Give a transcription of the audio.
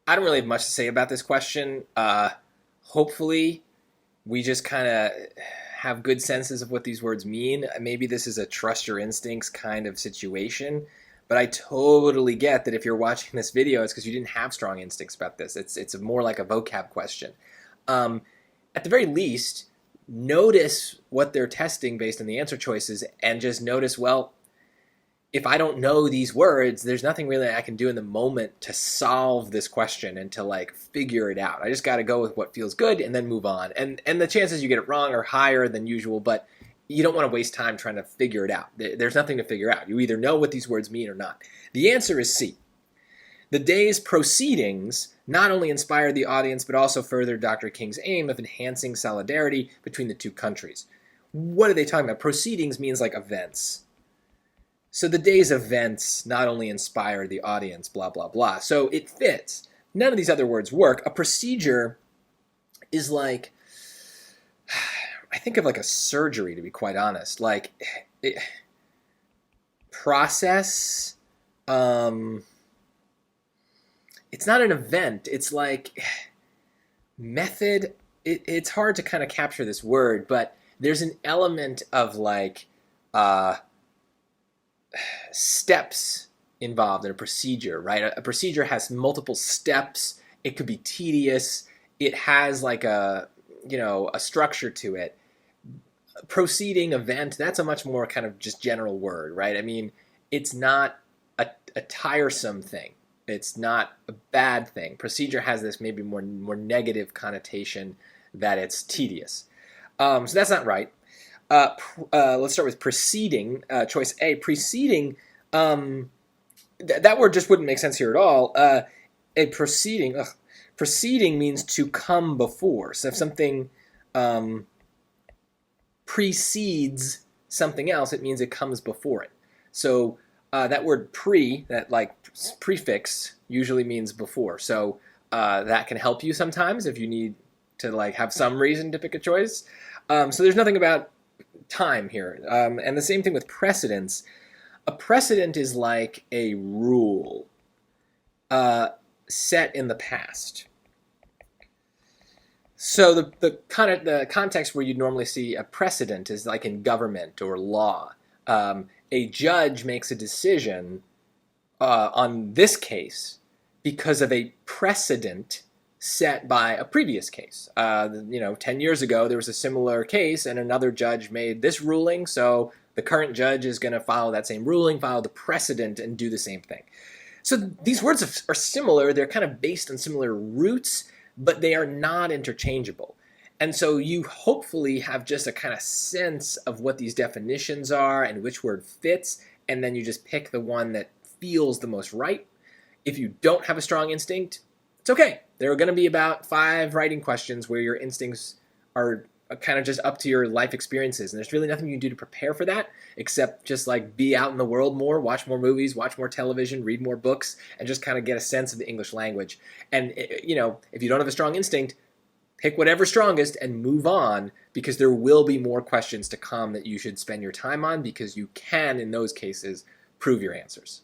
I don't really have much to say about this question. Hopefully, we just kind of have good senses of what these words mean. Maybe this is a trust your instincts kind of situation, but I totally get that if you're watching this video, it's because you didn't have strong instincts about this. It's more like a vocab question. Um, at the very least, notice what they're testing based on the answer choices, and just notice, well, if I don't know these words, there's nothing really I can do in the moment to solve this question and to like figure it out. I just got to go with what feels good and then move on. And the chances you get it wrong are higher than usual, but you don't want to waste time trying to figure it out. There's nothing to figure out. You either know what these words mean or not. The answer is C. The day's proceedings not only inspired the audience, but also furthered Dr. King's aim of enhancing solidarity between the two countries. What are they talking about? Proceedings means like events. So the day's events not only inspire the audience, blah, blah, blah. So it fits. None of these other words work. A procedure is like, I think of like a surgery, to be quite honest. Like, process, it's not an event. It's like method. It's hard to kind of capture this word, but there's an element of like, steps involved in a procedure, right? A procedure has multiple steps. It could be tedious. It has like a structure to it. Proceeding, event, that's a much more kind of just general word, right? I mean, it's not a tiresome thing. It's not a bad thing. Procedure has this maybe more negative connotation that it's tedious. So that's not right. Let's start with preceding. Choice A, preceding. That word just wouldn't make sense here at all. A preceding. Preceding means to come before. So if something precedes something else, it means it comes before it. So that word pre, that like prefix, usually means before. So that can help you sometimes if you need to like have some reason to pick a choice. So there's nothing about time here. And the same thing with precedence. A precedent is like a rule set in the past. So the context where you'd normally see a precedent is like in government or law. A judge makes a decision on this case because of a precedent set by a previous case. 10 years ago, there was a similar case and another judge made this ruling, so the current judge is going to follow that same ruling, follow the precedent, and do the same thing. So these words are similar. They're kind of based on similar roots, but they are not interchangeable. And so you hopefully have just a kind of sense of what these definitions are and which word fits, and then you just pick the one that feels the most right. If you don't have a strong instinct, it's okay. There are going to be about 5 writing questions where your instincts are kind of just up to your life experiences, and there's really nothing you can do to prepare for that except just like be out in the world more, watch more movies, watch more television, read more books, and just kind of get a sense of the English language. And if you don't have a strong instinct, pick whatever's strongest and move on, because there will be more questions to come that you should spend your time on, because you can, in those cases, prove your answers.